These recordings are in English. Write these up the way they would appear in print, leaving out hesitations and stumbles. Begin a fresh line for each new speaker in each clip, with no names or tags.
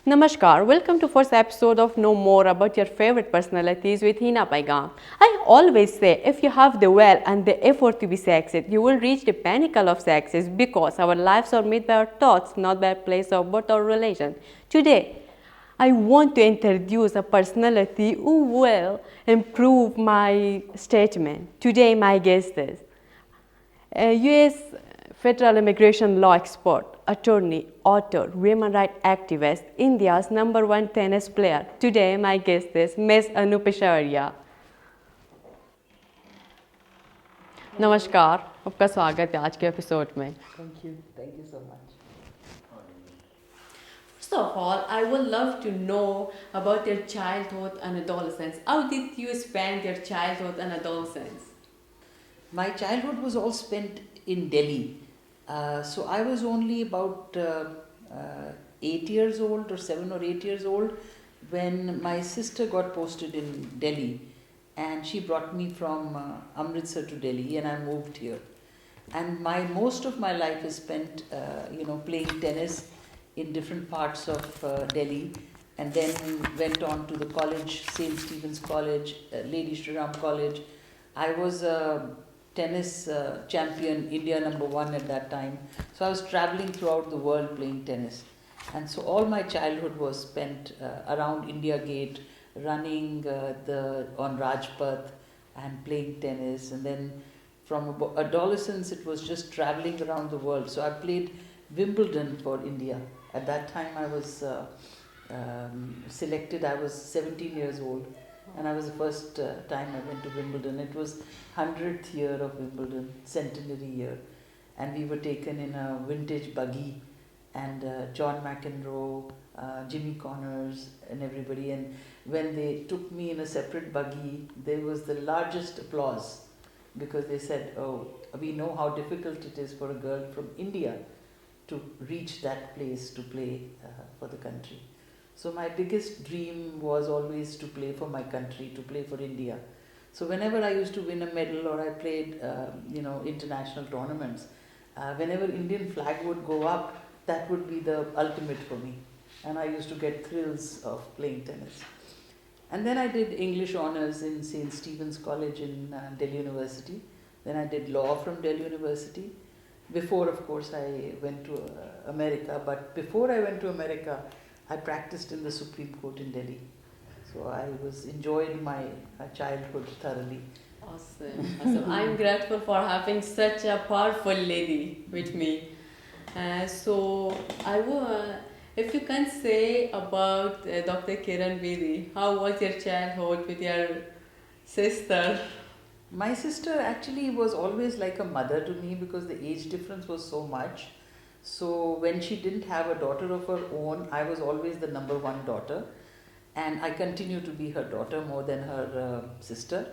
Namaskar, welcome to first episode of Know More About Your Favorite Personalities with Hina Paigan. I always say if you have the will and the effort to be success, you will reach the pinnacle of success because our lives are made by our thoughts, not by a place of birth or relation. Today, I want to introduce a personality who will improve my statement. Today, my guest is US federal immigration law expert, attorney, author, women rights activist, India's number one tennis player. Today, my guest is Ms. Anu Pisharia. नमस्कार, आपका स्वागत है आज के episode में.
Thank you so much.
First of all, I would love to know about your childhood and adolescence. How did you spend your childhood and adolescence?
My childhood was all spent in Delhi. So I was only about 8 years old or 7 or 8 years old when my sister got posted in Delhi, and she brought me from Amritsar to Delhi, and I moved here. And most of my life is spent playing tennis in different parts of Delhi, and then went on to the college, St. Stephen's College, Lady Shri Ram College. I was a tennis champion, India number one at that time. So I was traveling throughout the world playing tennis. And so all my childhood was spent around India Gate, running on Rajpath and playing tennis. And then from adolescence, it was just traveling around the world. So I played Wimbledon for India. At that time, I was selected. I was 17 years old, and I was the first time I went to Wimbledon. It was 100th year of Wimbledon, centenary year, and we were taken in a vintage buggy, and John McEnroe, Jimmy Connors, and everybody. And when they took me in a separate buggy, there was the largest applause, because they said, "Oh, we know how difficult it is for a girl from India to reach that place to play for the country." So my biggest dream was always to play for my country, to play for India. So whenever I used to win a medal or I played, international tournaments, whenever Indian flag would go up, that would be the ultimate for me. And I used to get thrills of playing tennis. And then I did English honours in St. Stephen's College in Delhi University. Then I did law from Delhi University. Before, of course, I went to America. But before I went to America, I practiced in the Supreme Court in Delhi. So I enjoyed my childhood thoroughly.
Awesome. I'm grateful for having such a powerful lady with me. So I will, if you can say about Dr. Kiran Bedi, how was your childhood with your sister?
My sister actually was always like a mother to me because the age difference was so much. So when she didn't have a daughter of her own, I was always the number one daughter. And I continue to be her daughter more than her sister.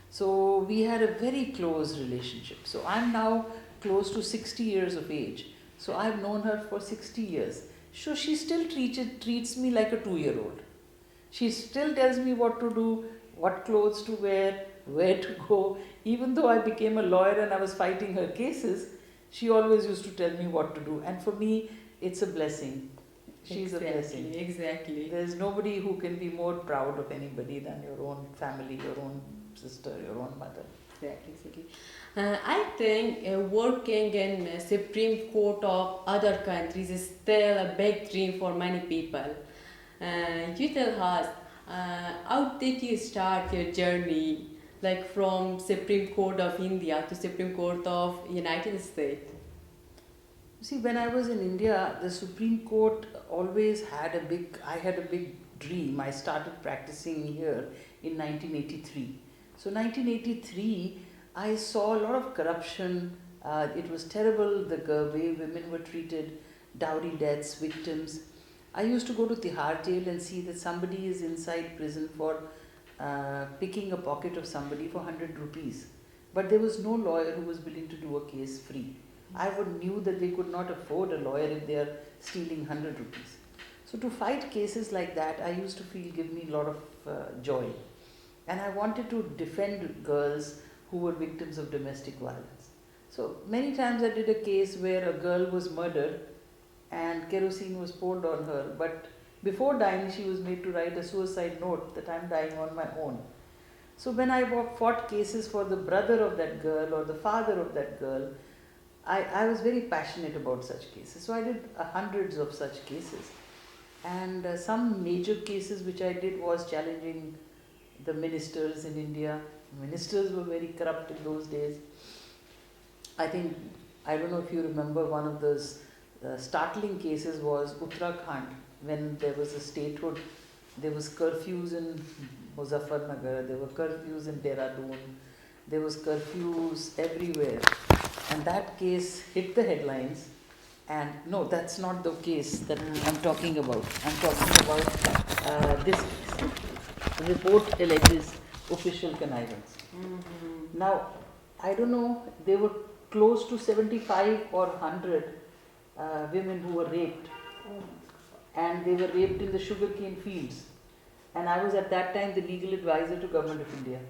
So we had a very close relationship. So I'm now close to 60 years of age. So I've known her for 60 years. So she still treats me like a 2-year-old. She still tells me what to do, what clothes to wear, where to go. Even though I became a lawyer and I was fighting her cases, she always used to tell me what to do. And for me, it's a blessing. She's a blessing.
Exactly.
There's nobody who can be more proud of anybody than your own family, your own sister, your own mother.
Exactly. I think working in Supreme Court of other countries is still a big dream for many people. You tell us, how did you start your journey, like from Supreme Court of India to Supreme Court of United States?
See, when I was in India, the Supreme Court always had I had a big dream. I started practicing here in 1983. So 1983, I saw a lot of corruption. It was terrible, the way women were treated, dowry deaths, victims. I used to go to Tihar jail and see that somebody is inside prison for picking a pocket of somebody for 100 rupees. But there was no lawyer who was willing to do a case free. I knew that they could not afford a lawyer if they are stealing 100 rupees. So to fight cases like that, I used to give me a lot of joy. And I wanted to defend girls who were victims of domestic violence. So many times I did a case where a girl was murdered and kerosene was poured on her, but Before dying, she was made to write a suicide note that I'm dying on my own. So when I fought cases for the brother of that girl or the father of that girl, I was very passionate about such cases. So I did hundreds of such cases. And some major cases which I did was challenging the ministers in India. Ministers were very corrupt in those days. I don't know if you remember, one of those startling cases was Uttarakhand, when there was a statehood. There was curfews in Muzaffarnagar, there were curfews in Dehradun, there was curfews everywhere. And that case hit the headlines. And no, that's not the case that I'm talking about. I'm talking about this case. The report alleges official connivance. Now, I don't know, there were close to 75 or 100 women who were raped. And they were raped in the sugarcane fields. And I was at that time the legal advisor to Government of India.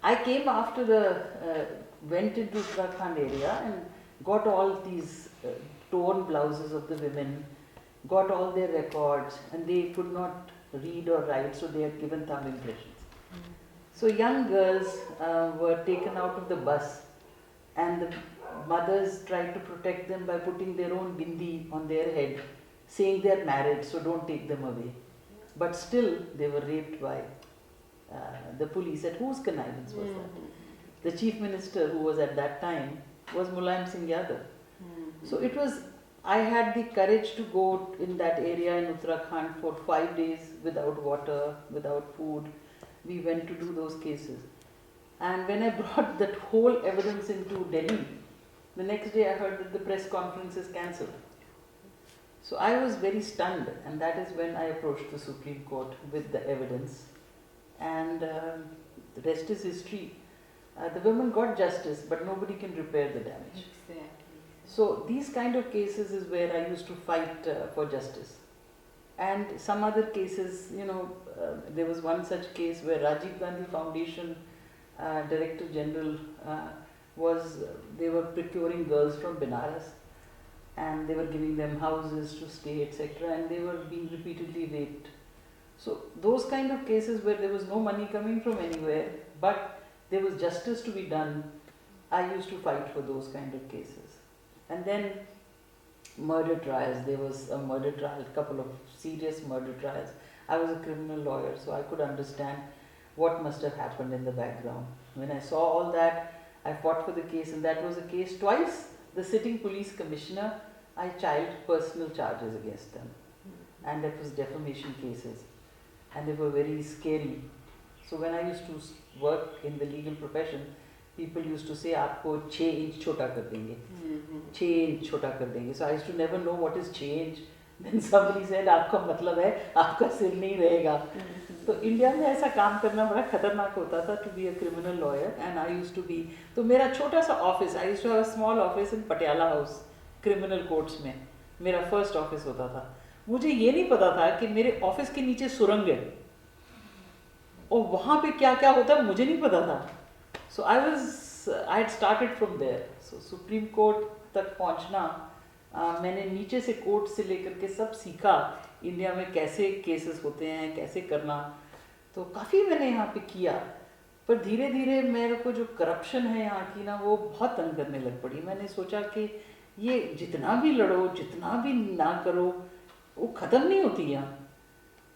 I came after went into Uttarakhand area and got all these torn blouses of the women, got all their records, and they could not read or write, so they had given thumb impressions. So young girls were taken out of the bus, and the mothers tried to protect them by putting their own bindi on their head, saying they are married, so don't take them away. But still, they were raped by the police. At whose connivance was that? The chief minister, who was at that time, was Mulayam Singh Yadav. So it was, I had the courage to go in that area in Uttarakhand for 5 days without water, without food. We went to do those cases. And when I brought that whole evidence into Delhi, the next day I heard that the press conference is cancelled. So I was very stunned, and that is when I approached the Supreme Court with the evidence. And the rest is history. The women got justice, but nobody can repair the damage.
Exactly.
So these kind of cases is where I used to fight for justice. And some other cases, there was one such case where Rajiv Gandhi Foundation Director General they were procuring girls from Benares, and they were giving them houses to stay, etc., and they were being repeatedly raped. So those kind of cases where there was no money coming from anywhere, but there was justice to be done, I used to fight for those kind of cases. And then murder trials, there was a murder trial, a couple of serious murder trials. I was a criminal lawyer, so I could understand what must have happened in the background. When I saw all that, I fought for the case, and that was a case twice. The sitting police commissioner, I filed personal charges against them, and that was defamation cases, and they were very scary. So when I used to work in the legal profession, people used to say, "Aapko 6 inch chota kar denge, 6 inch chota kar denge." So I used to never know what is 6 inch. Then somebody said, "आपका मतलब है आपका सिर नहीं रहेगा." तो India में ऐसा काम करना बड़ा खतरनाक होता था, to be a criminal lawyer, and I used to be. तो मेरा छोटा सा office, I used to have a small office in Patiala house, criminal courts में मेरा फर्स्ट ऑफिस होता था. मुझे ये नहीं पता था कि मेरे ऑफिस के नीचे सुरंग है और वहाँ पे क्या क्या होता है मुझे नहीं पता था. So I had started from there. So supreme court तक पहुँचना, मैंने नीचे से कोर्ट से लेकर के सब सीखा, इंडिया में कैसे केसेस होते हैं, कैसे करना. तो काफ़ी मैंने यहाँ पे किया, पर धीरे धीरे मेरे को जो करप्शन है यहाँ की ना, वो बहुत तंग करने लग पड़ी. मैंने सोचा कि ये जितना भी लड़ो, जितना भी ना करो, वो ख़त्म नहीं होती यहाँ.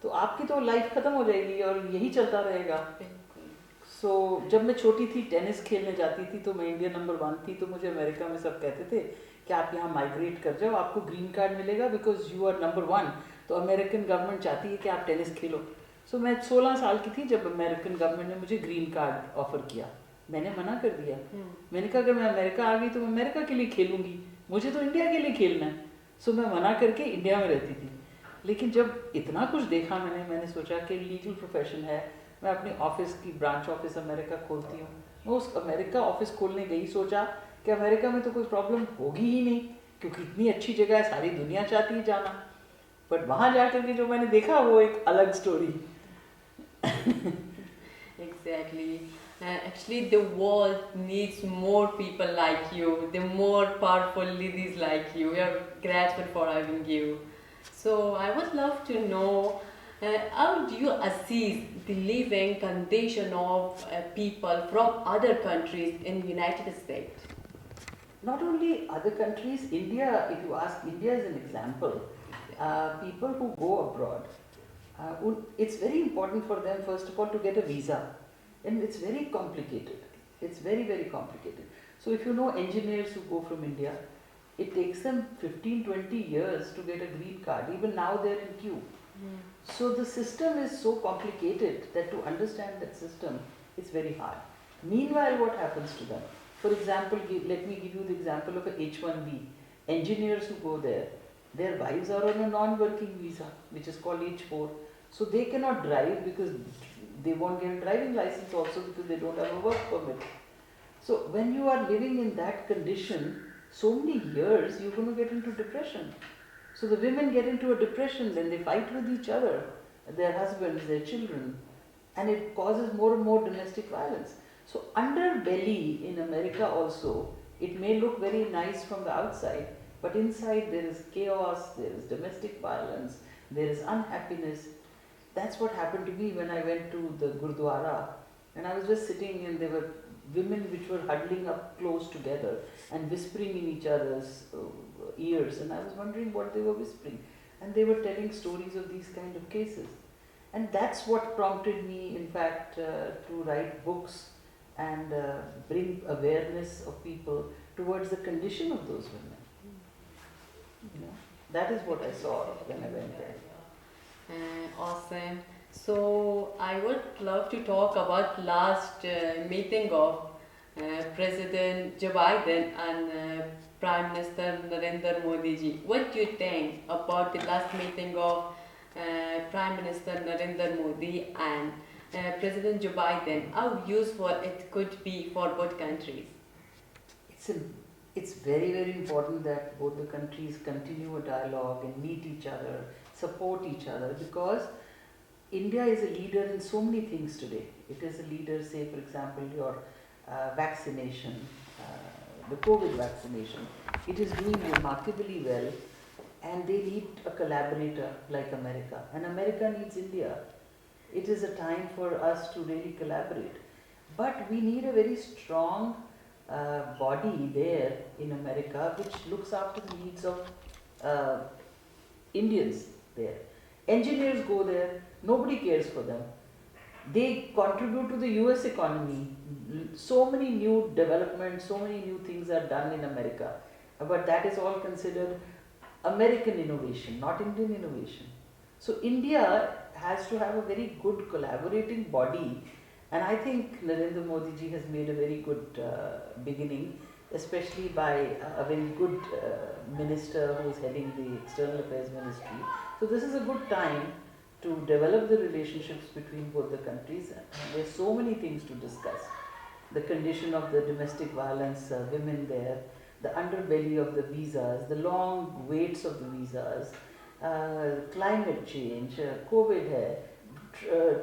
तो आपकी तो लाइफ ख़त्म हो जाएगी और यही चलता रहेगा. सो जब मैं छोटी थी, टेनिस खेलने जाती थी, तो मैं इंडिया नंबर 1 थी. तो मुझे अमेरिका में सब कहते थे कि आप यहाँ माइग्रेट कर जाओ, आपको ग्रीन कार्ड मिलेगा, बिकॉज यू आर नंबर 1. तो अमेरिकन गवर्नमेंट चाहती है कि आप टेनिस खेलो. सो मैं 16 साल की थी जब अमेरिकन गवर्नमेंट ने मुझे ग्रीन कार्ड ऑफर किया. मैंने मना कर दिया. मैंने कहा अगर मैं अमेरिका आ गई तो मैं अमेरिका के लिए खेलूंगी, मुझे तो इंडिया के लिए खेलना है. सो मैं मना करके इंडिया में रहती थी. लेकिन जब इतना कुछ देखा मैंने सोचा कि लीगल प्रोफेशन है, मैं अपने ऑफिस की ब्रांच ऑफिस अमेरिका खोलती हूँ. मैं उस अमेरिका ऑफिस खोलने गई, सोचा कि अमेरिका में तो कोई प्रॉब्लम होगी ही नहीं, क्योंकि इतनी अच्छी जगह है, सारी दुनिया चाहती है जाना. बट वहाँ जाकर के जो मैंने देखा वो एक अलग story.
Exactly. Actually, the world needs more people like you, the more powerful ladies like you. We are grateful for having you. So So I would love to know how do you assess the living condition of people from other countries in United States?
Not only other countries, India, if you ask India as an example, people who go abroad, it's very important for them, first of all, to get a visa. And it's very complicated. It's very, very complicated. So if you know engineers who go from India, it takes them 15, 20 years to get a green card. Even now they're in queue. So the system is so complicated that to understand that system is very hard. Meanwhile, what happens to them? For example, let me give you the example of a H1B. Engineers who go there, their wives are on a non-working visa, which is called H4. So they cannot drive because they won't get a driving license also because they don't have a work permit. So when you are living in that condition, so many years, you're going to get into depression. So the women get into a depression, then they fight with each other, their husbands, their children, and it causes more and more domestic violence. So underbelly in America also, it may look very nice from the outside, but inside there is chaos, there is domestic violence, there is unhappiness. That's what happened to me when I went to the Gurdwara, and I was just sitting and there were women which were huddling up close together and whispering in each other's ears, and I was wondering what they were whispering, and they were telling stories of these kind of cases. And that's what prompted me, in fact, to write books and bring awareness of people towards the condition of those women. You know, that is what I saw when I went there.
Awesome. So I would love to talk about last meeting of President Joe Biden and Prime Minister Narendra Modi ji. What do you think about the last meeting of Prime Minister Narendra Modi and President Joe Biden? How useful it could be for both countries?
It's very, very important that both the countries continue a dialogue and meet each other, support each other, because India is a leader in so many things today. It is a leader, say for example, your vaccination, the COVID vaccination. It is doing remarkably well, and they need a collaborator like America, and America needs India. It is a time for us to really collaborate. But we need a very strong body there in America which looks after the needs of Indians there. Engineers go there, nobody cares for them. They contribute to the US economy. So many new developments, so many new things are done in America. But that is all considered American innovation, not Indian innovation. So India has to have a very good collaborating body, and I think Narendra Modi ji has made a very good beginning, especially by a very good minister who is heading the External Affairs Ministry. So this is a good time to develop the relationships between both the countries. There are so many things to discuss. The condition of the domestic violence, women there, the underbelly of the visas, the long waits of the visas, climate change, COVID hai,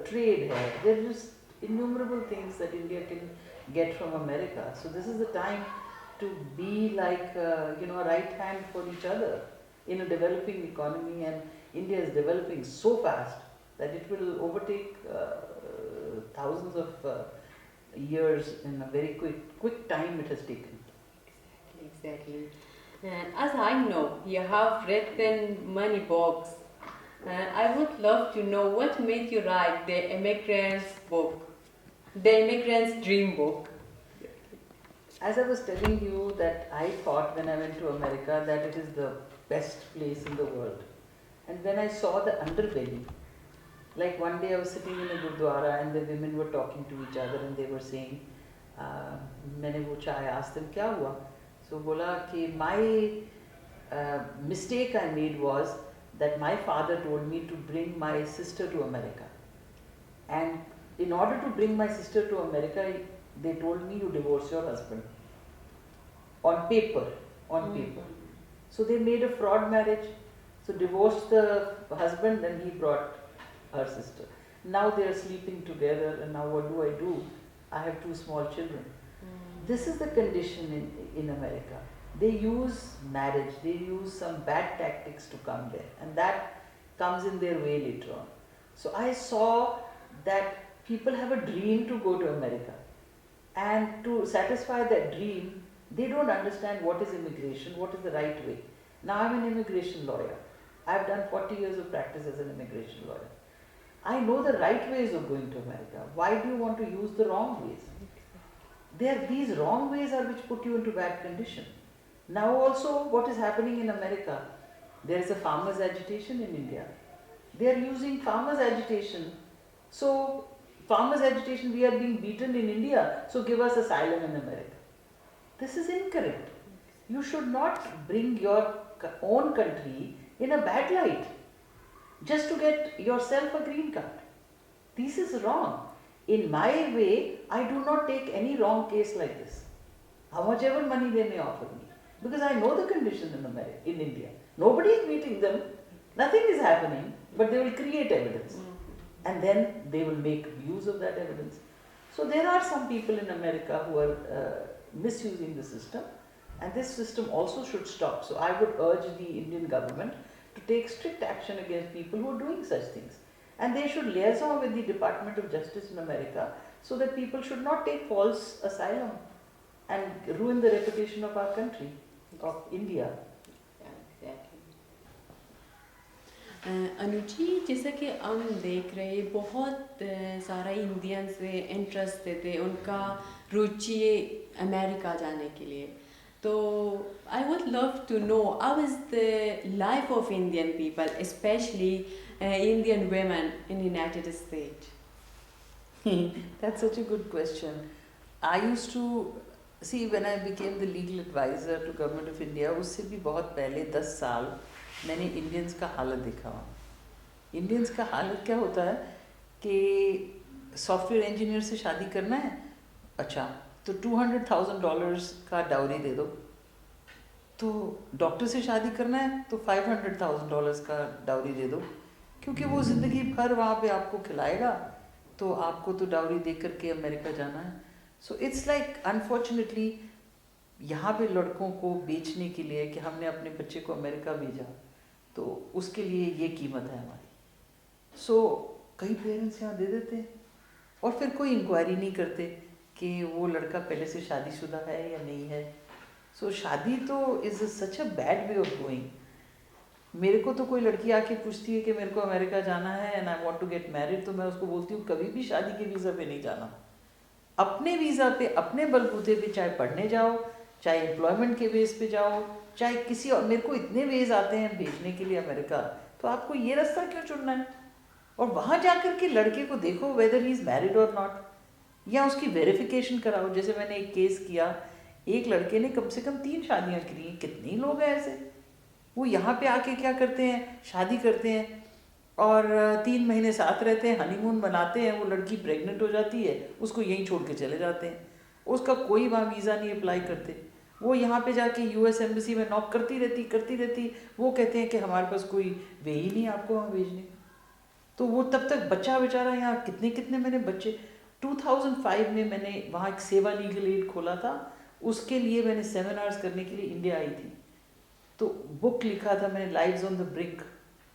trade hai. There are just innumerable things that India can get from America. So this is the time to be like a right hand for each other in a developing economy, and India is developing so fast that it will overtake thousands of years in a very quick time it has taken.
Exactly. And as I know, you have written many books. I would love to know what made you write the Immigrant's book, the Immigrant's Dream book.
As I was telling you that I thought when I went to America that it is the best place in the world. And when I saw the underbelly, like one day I was sitting in a Gurdwara and the women were talking to each other and they were saying, मैंने पूछा, I asked them, क्या हुआ? So बोला कि my mistake I made was that my father told me to bring my sister to America. And in order to bring my sister to America, they told me you divorce your husband. On paper. So they made a fraud marriage. So divorced the husband, then he brought her sister. Now they are sleeping together, and now what do? I have two small children. This is the condition in America. they use marriage, they use some bad tactics to come there, and that comes in their way later on. So I saw that people have a dream to go to America, and to satisfy that dream, they don't understand what is immigration, what is the right way. Now I'm an immigration lawyer. I've done 40 years of practice as an immigration lawyer. I know the right ways of going to America. Why do you want to use the wrong ways? These wrong ways are which put you into bad condition. Now also what is happening in America, there is a farmers agitation in India. They are using farmers agitation. So farmers agitation, we are being beaten in India, so give us asylum in America. This is incorrect. You should not bring your own country in a bad light just to get yourself a green card. This is wrong. In my way, I do not take any wrong case like this. How much ever money they may offer me. Because I know the conditions in America, in India. Nobody is meeting them. Nothing is happening, but they will create evidence. And then they will make use of that evidence. So there are some people in America who are misusing the system, and this system also should stop. So I would urge the Indian government to take strict action against people who are doing such things. And they should liaison with the Department of Justice in America so that people should not take false asylum and ruin the reputation of our country, of India.
Anuji, जैसा कि हम देख रहे हैं बहुत सारा Indians interest देते, उनका रुचि अमेरिका जाने के लिए. तो I would love to know how is the life of Indian people, specially Indian women in United States?
That's such a good question. I used to see when I became the legal advisor to Government of India, उससे भी बहुत पहले 10 साल मैंने Indians का हालत देखा हुआ. इंडियंस का हालत क्या होता है कि सॉफ्टवेयर इंजीनियर से शादी करना है, अच्छा तो $200,000 का डाउरी दे दो. तो डॉक्टर से शादी करना है तो $500,000 का डाउरी दे दो, क्योंकि वो ज़िंदगी भर वहाँ पे आपको खिलाएगा, तो आपको तो डाउरी दे करके अमेरिका जाना है. सो इट्स लाइक अनफॉर्चुनेटली यहाँ पे लड़कों को बेचने के लिए कि हमने अपने बच्चे को अमेरिका भेजा, तो उसके लिए ये कीमत है हमारी. सो कई पेरेंट्स यहाँ दे देते हैं और फिर कोई इंक्वायरी नहीं करते कि वो लड़का पहले से शादीशुदा है या नहीं है. सो शादी तो is such a bad way of going. मेरे को तो कोई लड़की आके पूछती है कि मेरे को अमेरिका जाना है and I want to get married, तो मैं उसको बोलती हूँ कभी भी शादी के वीज़ा पे नहीं जाना. अपने वीज़ा पे, अपने बलबूते पे, चाहे पढ़ने जाओ, चाहे एम्प्लॉयमेंट के बेस पे जाओ, चाहे किसी और. मेरे को इतने वेज आते हैं भेजने के लिए अमेरिका, तो आपको ये रास्ता क्यों चुनना है? और वहाँ जाकर के लड़के को देखो वेदर ही इज़ मैरिड और नॉट, या उसकी वेरिफिकेशन कराओ. जैसे मैंने एक केस किया, एक लड़के ने कम से कम 3 शादियाँ की. कितने लोग हैं ऐसे? वो यहाँ पे आके क्या करते हैं, शादी करते हैं और 3 महीने साथ रहते हैं, हनीमून मनाते हैं, वो लड़की प्रेग्नेंट हो जाती है, उसको यहीं छोड़ के चले जाते हैं. उसका कोई वहाँ वीज़ा नहीं अप्लाई करते. वो यहाँ पे जाके यूएस एम्बेसी में नॉक करती रहती. वो कहते हैं कि हमारे पास कोई वे ही नहीं आपको वहाँ भेजने. तो वो तब तक बच्चा बेचारा यहाँ, कितने मैंने बच्चे. 2005 में मैंने वहाँ एक सेवा लीगल एड खोला था, उसके लिए मैंने सेमिनार्स करने के लिए इंडिया आई थी. तो बुक लिखा था मैंने, लाइव्स ऑन द ब्रिंक,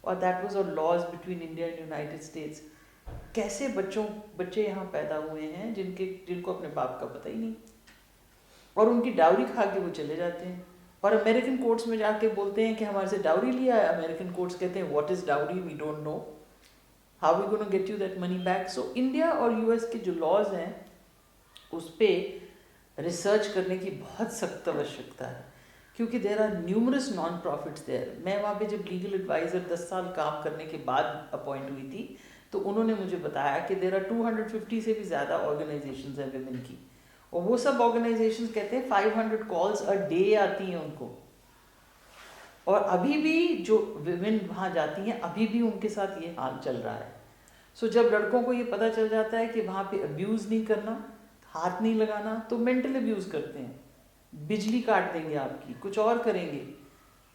और that was on laws between India and United States. कैसे बच्चे यहाँ पैदा हुए हैं जिनको अपने बाप का पता ही नहीं, और उनकी डाउरी खा के वो चले जाते हैं और अमेरिकन कोर्ट्स में जाके बोलते हैं कि हमारे से डाउरी लिया है. अमेरिकन कोर्ट्स कहते हैं what is dowry, we don't know, how we gonna get you that money back. So India और यूएस के जो लॉज हैं उस पर रिसर्च करने की बहुत सख्त आवश्यकता है, क्योंकि there are numerous non profits there. मैं वहाँ पे जब लीगल एडवाइज़र 10 साल काम करने के बाद अपॉइंट हुई थी, तो उन्होंने मुझे बताया कि देर आर 250 से भी ज़्यादा ऑर्गेनाइजेशंस हैं विमेन की, और वो सब ऑर्गेनाइजेशंस कहते हैं 500 कॉल्स अ डे आती हैं उनको. और अभी भी जो विमेन वहाँ जाती हैं, अभी भी उनके साथ ये हाल चल रहा है. सो जब लड़कों को ये पता चल जाता है कि वहाँ पे अब्यूज़ नहीं करना, हाथ नहीं लगाना, तो मेंटल अब्यूज़ करते हैं. बिजली काट देंगे आपकी, कुछ और करेंगे,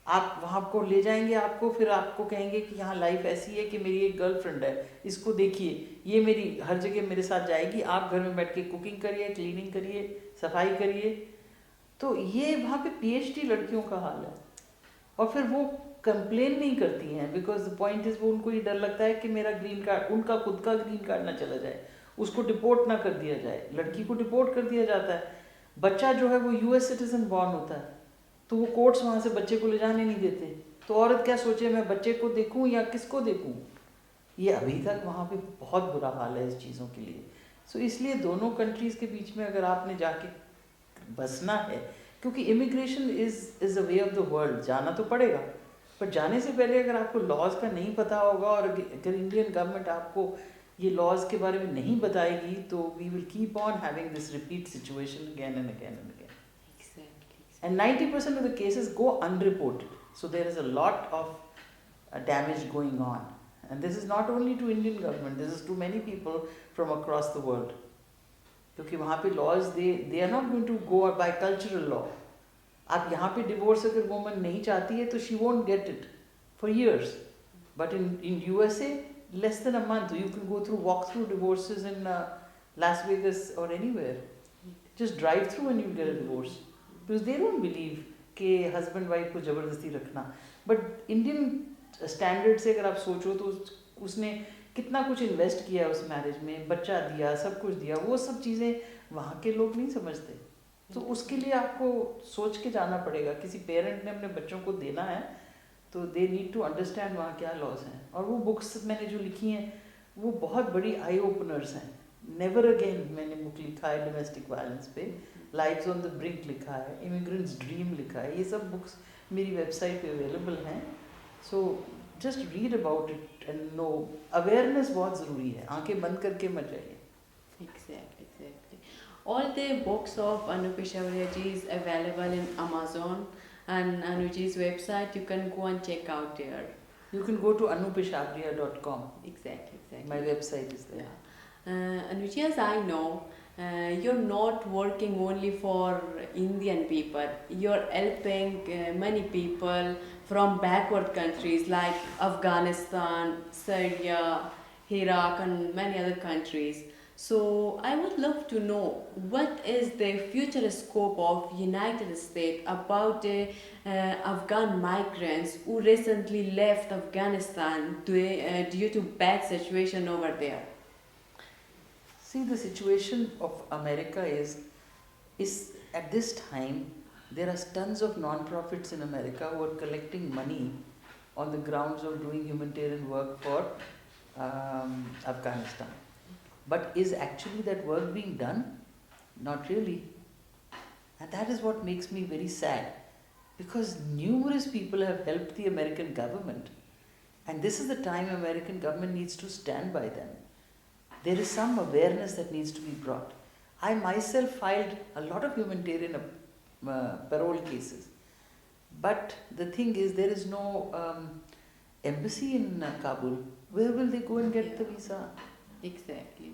आप वहाँ को ले जाएंगे आपको, फिर आपको कहेंगे कि यहाँ लाइफ ऐसी है कि मेरी एक गर्लफ्रेंड है, इसको देखिए, ये मेरी हर जगह मेरे साथ जाएगी, आप घर में बैठ के कुकिंग करिए, क्लीनिंग करिए, सफाई करिए. तो ये वहाँ पे PhD लड़कियों का हाल है। और फिर वो कंप्लेन नहीं करती हैं, बिकॉज द पॉइंट इज वो उनको ये डर लगता है कि मेरा ग्रीन कार्ड, उनका खुद का ग्रीन कार्ड ना चला जाए, उसको डिपोर्ट ना कर दिया जाए। लड़की को डिपोर्ट कर दिया जाता है, बच्चा जो है वो US सिटीजन बॉर्न होता है, तो वो कोर्ट्स वहाँ से बच्चे को ले जाने नहीं देते। तो औरत क्या सोचे, मैं बच्चे को देखूँ या किसको देखूँ। ये अभी तक वहाँ पे बहुत बुरा हाल है इस चीज़ों के लिए। सो इसलिए दोनों कंट्रीज़ के बीच में अगर आपने जाके बसना है, क्योंकि immigration is a way of the world, जाना तो पड़ेगा, पर जाने से पहले अगर आपको लॉज का नहीं पता होगा और अगर इंडियन गवर्नमेंट आपको ये लॉज के बारे में नहीं बताएगी, तो we will keep on having this repeat situation again and again and again. And 90% of the cases go unreported. So there is a lot of damage going on. And this is not only to Indian government, this is to many people from across the world. क्योंकि वहाँ पे laws, they are not going to go by cultural law. आप यहाँ पे divorce अगर woman नहीं चाहती है तो she won't get it for years. But in USA, less than a month, you can go through walk-through divorces in Las Vegas or anywhere. Just drive through and you'll get a divorce. Because they don't believe कि husband wife को ज़बरदस्ती रखना। But Indian standard से अगर आप सोचो तो उसने कितना कुछ इन्वेस्ट किया उस मैरिज में, बच्चा दिया, सब कुछ दिया, वो सब चीज़ें वहाँ के लोग नहीं समझते। तो उसके लिए आपको सोच के जाना पड़ेगा। किसी पेरेंट ने अपने बच्चों को देना है तो दे नीड टू अंडरस्टैंड वहाँ क्या लॉज हैं। और वो बुक्स मैंने जो लिखी हैं वो बहुत बड़ी आई ओपनर्स हैं। नेवर अगेन मैंने बुक लिखा है डोमेस्टिक वायलेंस पे, लाइव्स ऑन द ब्रिंक लिखा है, इमिग्रेंट्स ड्रीम लिखा है, ये सब बुक्स मेरी वेबसाइट पे अवेलेबल हैं। So just read about it and know, awareness बहुत ज़रूरी है, आंखें बंद करके मत जाइए।
Exactly. All the books of Anupi Shaurya ji is available in Amazon and Anuji's website. You can go and check out there.
You can go to anupishabria.com.
Exactly.
My website is there.
Anuji, as I know, you're not working only for Indian people. You're helping many people from backward countries like Afghanistan, Syria, Iraq, and many other countries. So I would love to know what is the future scope of United States about the Afghan migrants who recently left Afghanistan due to bad situation over there.
See, the situation of America is at this time, there are tons of non-profits in America who are collecting money on the grounds of doing humanitarian work for Afghanistan. But is actually that work being done? Not really. And that is what makes me very sad, because numerous people have helped the American government. And this is the time American government needs to stand by them. There is some awareness that needs to be brought. I myself filed a lot of humanitarian parole cases. But the thing is, there is no embassy in Kabul. Where will they go and get the visa?
Exactly.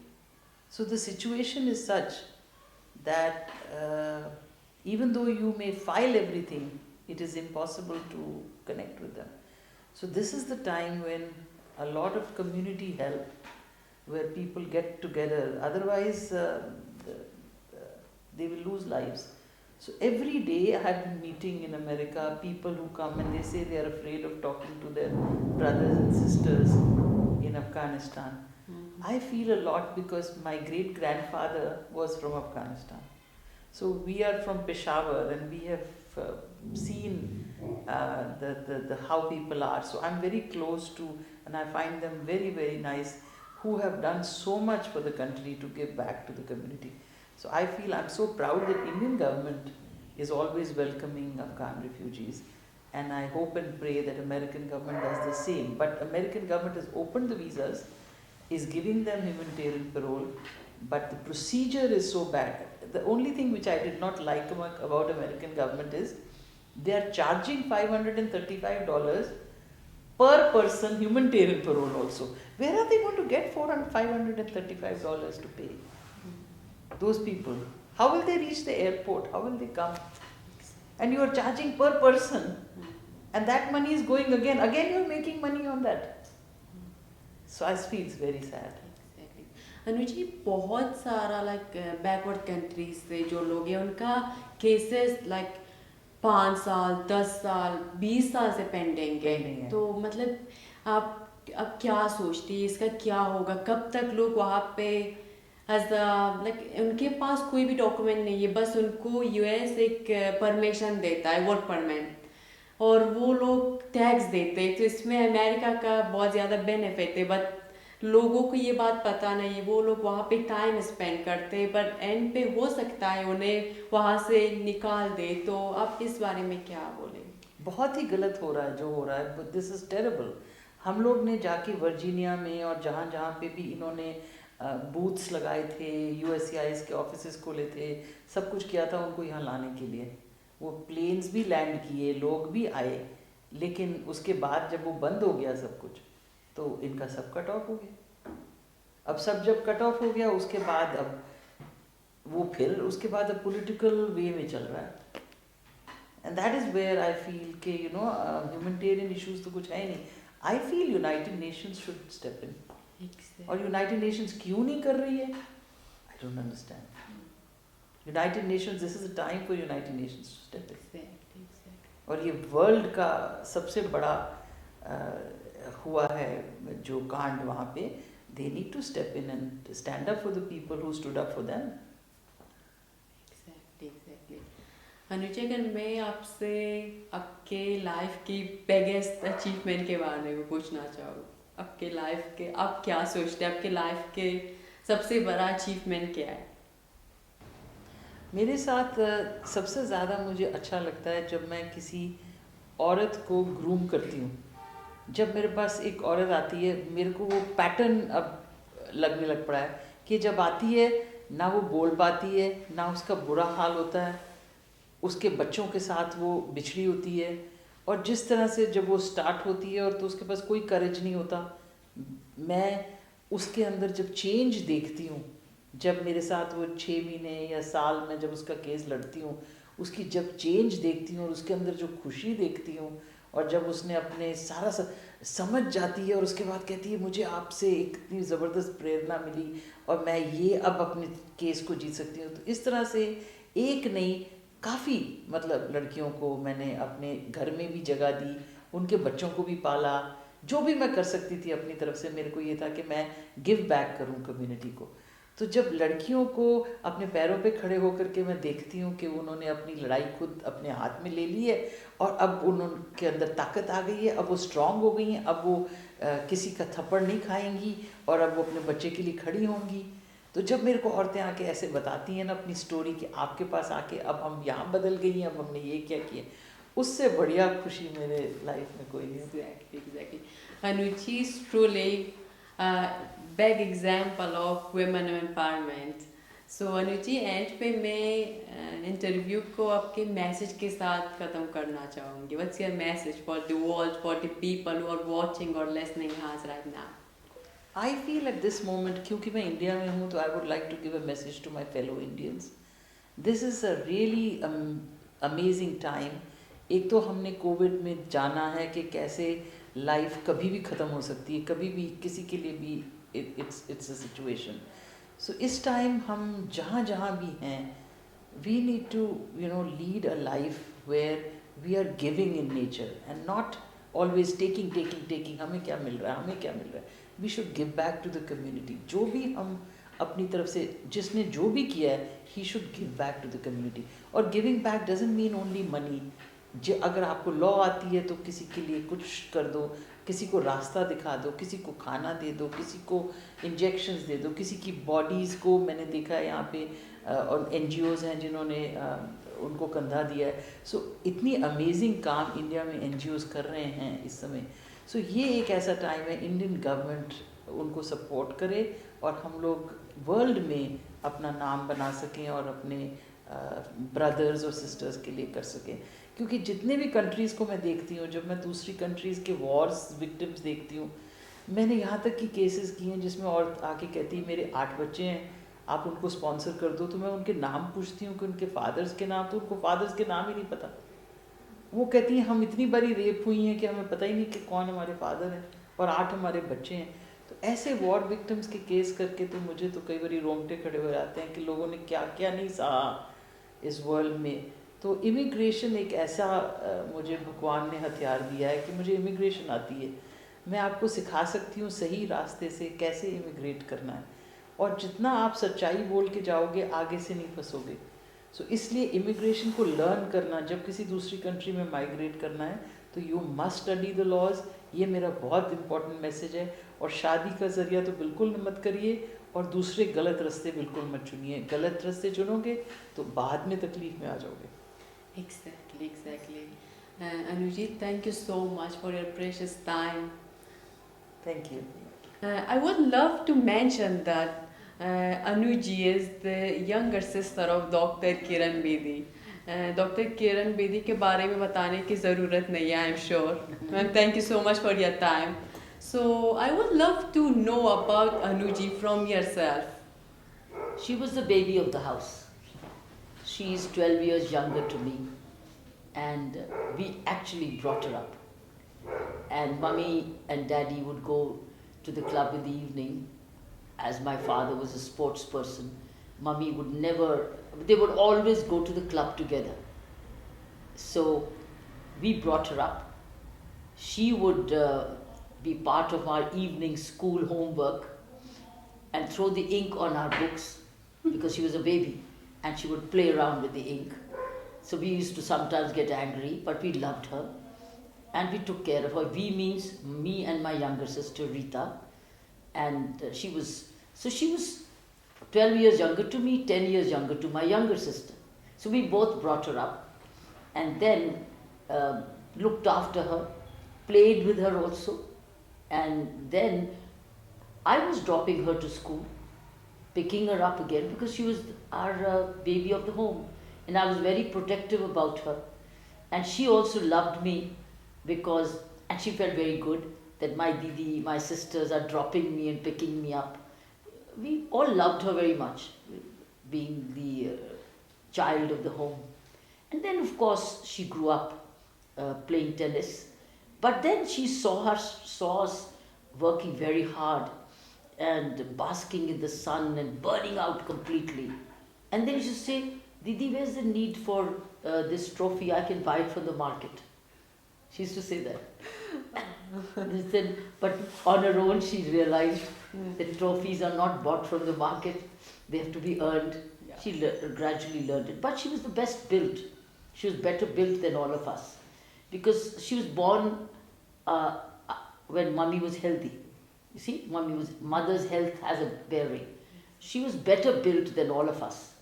So the situation is such that even though you may file everything, it is impossible to connect with them. So this is the time when a lot of community help, where people get together, otherwise they will lose lives. So every day I have been meeting in America people who come and they say they are afraid of talking to their brothers and sisters in Afghanistan. I feel a lot because my great grandfather was from Afghanistan. So we are from Peshawar and we have seen the how people are. So I'm very close to, and I find them very, very nice, who have done so much for the country to give back to the community. So I feel I'm so proud that Indian government is always welcoming Afghan refugees. And I hope and pray that American government does the same. But American government has opened the visas, is giving them humanitarian parole, but the procedure is so bad. The only thing which I did not like about American government is they are charging $535 per person humanitarian parole also. Where are they going to get $535 to pay? Those people. How will they reach the airport? How will they come? And you are charging per person, and that money is going again. Again you are making money on that. So I feel it's very sad.
Exactly. Anuji, बहुत सारा like backward countries से जो लोग हैं उनका cases like 5 साल, 10 साल, 20 साल से पेंडिंग
Pending
है।
है।
तो मतलब आप अब क्या सोचती है इसका क्या होगा, कब तक लोग वहाँ पे एज लाइक उनके पास कोई भी डॉक्यूमेंट नहीं है, बस उनको यूएस एक परमिशन देता है, वर्क परमिट, और वो लोग टैक्स देते हैं, तो इसमें अमेरिका का बहुत ज़्यादा बेनिफिट है। बट लोगों को ये बात पता नहीं है, वो लोग वहाँ पे टाइम स्पेंड करते हैं, पर एंड पे हो सकता है उन्हें वहाँ से निकाल दे। तो आप इस बारे में क्या बोलेंगे?
बहुत ही गलत हो रहा है जो हो रहा है, दिस इज़ टेरेबल। हम लोग ने जाके वर्जीनिया में और जहाँ जहाँ पे भी इन्होंने बूथ्स लगाए थे, यूएससीआईएस के ऑफिसेस खोले थे, सब कुछ किया था उनको यहाँ लाने के लिए। वो प्लेन्स भी लैंड किए, लोग भी आए, लेकिन उसके बाद जब वो बंद हो गया सब कुछ, तो इनका सब कट ऑफ हो गया। अब सब जब कट ऑफ हो गया उसके बाद अब वो फिर उसके बाद अब पॉलिटिकल वे में चल रहा है। And that is where I feel कि यू नो ह्यूमैनिटेरियन इश्यूज तो कुछ है ही नहीं। I feel United Nations should step in, और यूनाइटेड नेशंस क्यों नहीं कर रही है, I don't understand. United Nations, this is a time for United Nations to step in. और ये वर्ल्ड का सबसे बड़ा हुआ है जो कांड वहाँ पे, they need to step in and stand up for the people who stood up for them.
Exactly. Anuja, अगर मैं आपसे आपके लाइफ की बिगेस्ट अचीवमेंट के बारे में पूछना चाहूँ, आपके लाइफ के आप क्या सोचते हैं, आपके लाइफ के सबसे बड़ा अचीवमेंट क्या है?
मेरे साथ सबसे ज़्यादा मुझे अच्छा लगता है जब मैं किसी औरत को ग्रूम करती हूँ। जब मेरे पास एक औरत आती है, मेरे को वो पैटर्न अब लगने लग पड़ा है कि जब आती है ना वो बोल पाती है, ना उसका बुरा हाल होता है, उसके बच्चों के साथ वो बिछड़ी होती है, और जिस तरह से जब वो स्टार्ट होती है और तो उसके पास कोई करेज नहीं होता। मैं उसके अंदर जब चेंज देखती हूँ, जब मेरे साथ वो 6 महीने या साल में जब उसका केस लड़ती हूँ, उसकी जब चेंज देखती हूँ और उसके अंदर जो खुशी देखती हूँ, और जब उसने अपने सारा समझ जाती है और उसके बाद कहती है मुझे आपसे इतनी ज़बरदस्त प्रेरणा मिली और मैं ये अब अपने केस को जीत सकती हूँ। तो इस तरह से एक नहीं, काफ़ी मतलब लड़कियों को मैंने अपने घर में भी जगह दी, उनके बच्चों को भी पाला। जो भी मैं कर सकती थी अपनी तरफ से, मेरे को ये था कि मैं गिव बैक करूँ कम्युनिटी को। तो जब लड़कियों को अपने पैरों पे खड़े होकर के मैं देखती हूँ कि उन्होंने अपनी लड़ाई खुद अपने हाथ में ले ली है, और अब उनके अंदर ताकत आ गई है, अब वो स्ट्रांग हो गई हैं, अब वो किसी का थप्पड़ नहीं खाएंगी, और अब वो अपने बच्चे के लिए खड़ी होंगी। तो जब मेरे को औरतें आके ऐसे बताती हैं ना अपनी स्टोरी कि आपके पास आके अब हम यहाँ बदल गई हैं, अब हमने ये क्या किया, उससे बढ़िया खुशी मेरे लाइफ में कोई नहीं होती।
Exactly. Anuchi is truly a big example of women empowerment. So Anuchi, and पे मैं इंटरव्यू को आपके मैसेज के साथ ख़त्म करना चाहूँगी. What's your message for the world, for the people who are watching or listening us right now?
I feel at this moment, क्योंकि मैं इंडिया में हूँ, तो I would like to give a message to my fellow Indians. This is a really amazing time. एक तो हमने Covid में जाना है कि कैसे लाइफ कभी भी ख़त्म हो सकती है, कभी भी किसी के लिए भी इट्स अ सिचुएशन। सो इस टाइम हम जहाँ जहाँ भी हैं, we need to lead a life where we are giving in nature and not always taking. हमें क्या मिल रहा है, हमें क्या मिल रहा है। We should give back to the community. जो भी हम अपनी तरफ से, जिसने जो भी किया है, he should give back to the community. और giving back doesn't mean only money. जो अगर आपको लॉ आती है तो किसी के लिए कुछ कर दो, किसी को रास्ता दिखा दो, किसी को खाना दे दो, किसी को इंजेक्शंस दे दो, किसी की बॉडीज़ को, मैंने देखा है यहाँ पे और NGOs हैं जिन्होंने उनको कंधा दिया है। सो इतनी अमेजिंग काम इंडिया में NGOs कर रहे हैं इस समय। सो ये एक ऐसा टाइम है, इंडियन गवर्नमेंट उनको सपोर्ट करे और हम लोग वर्ल्ड में अपना नाम बना सकें और अपने ब्रदर्स और सिस्टर्स के लिए कर सकें। क्योंकि जितने भी कंट्रीज़ को मैं देखती हूँ, जब मैं दूसरी कंट्रीज़ के वॉर्स विक्टिम्स देखती हूँ, मैंने यहाँ तक की केसेस किए हैं जिसमें औरत आके कहती है मेरे 8 बच्चे हैं, आप उनको स्पॉन्सर कर दो। तो मैं उनके नाम पूछती हूँ कि उनके फादर्स के नाम, तो उनको फादर्स के नाम ही नहीं पता। वो कहती हैं हम इतनी बारी रेप हुई हैं कि हमें पता ही नहीं कि कौन हमारे फादर हैं, और 8 हमारे बच्चे हैं। तो ऐसे वॉर विक्टिम्स के केस करके तो मुझे तो कई बार रोंगटे खड़े हो जाते हैं कि लोगों ने क्या क्या नहीं सहा इस वर्ल्ड में। तो इमिग्रेशन एक ऐसा मुझे भगवान ने हथियार दिया है कि मुझे इमिग्रेशन आती है। मैं आपको सिखा सकती हूँ सही रास्ते से कैसे इमिग्रेट करना है, और जितना आप सच्चाई बोल के जाओगे आगे से नहीं फंसोगे। सो इसलिए इमिग्रेशन को लर्न करना, जब किसी दूसरी कंट्री में माइग्रेट करना है तो you must study the laws. ये मेरा बहुत इंपॉर्टेंट मैसेज है। और शादी का ज़रिया तो बिल्कुल मत करिए, और दूसरे गलत रास्ते बिल्कुल मत चुनिए। गलत रास्ते चुनोगे तो बाद में तकलीफ में आ जाओगे।
Exactly. Anujit, thank you so much for your precious time.
Thank you.
I would love to mention that Anuji is the younger sister of Dr. Kiran Bedi. Dr. Kiran Bedi के बारे में बताने की ज़रूरत नहीं है, I'm sure. Ma'am, thank you so much for your time. So I would love to know about Anuji from yourself.
She was the baby of the house. She's 12 years younger to me, and we actually brought her up. And mummy and daddy would go to the club in the evening. As my father was a sports person, mummy would never, they would always go to the club together. So we brought her up. She would be part of our evening school homework and throw the ink on our books because she was a baby, and she would play around with the ink. So we used to sometimes get angry, but we loved her and we took care of her. We means me and my younger sister Rita, and she was 12 years younger to me, 10 years younger to my younger sister. So we both brought her up and then looked after her, played with her also, and then I was dropping her to school, picking her up again because she was our baby of the home, and I was very protective about her. And she also loved me because, and she felt very good that my didi, my sisters are dropping me and picking me up. We all loved her very much, being the child of the home. And then, of course, she grew up playing tennis. But then she saw us working very hard and basking in the sun and burning out completely. And then she used to say, Didi, where's the need for this trophy? I can buy it from the market. She used to say that. Then, but on her own, she realized that trophies are not bought from the market, they have to be earned.
Yeah.
She gradually learned it. But she was the best built. She was better built than all of us because she was born when mummy was healthy. You see, mother's health has a bearing. She was better built than all of us.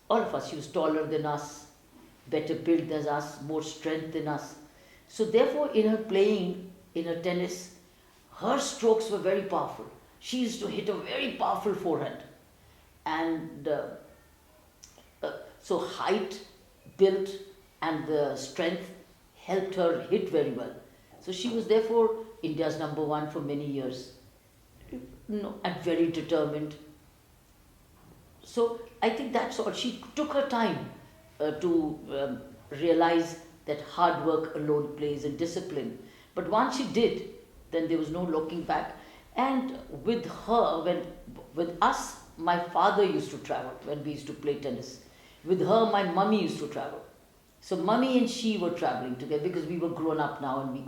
All of us. She was taller than us, better built than us, more strength than us. So therefore, in her playing, in her tennis, her strokes were very powerful. She used to hit a very powerful forehand. And so height, build, and the strength helped her hit very well. So she was therefore India's #1 for many years. No, and very determined. So I think that's all. She took her time to realize that hard work alone plays and discipline. But once she did, then there was no looking back. And with her, with us, my father used to travel when we used to play tennis. With her, my mummy used to travel. So mummy and she were traveling together because we were grown up now and we could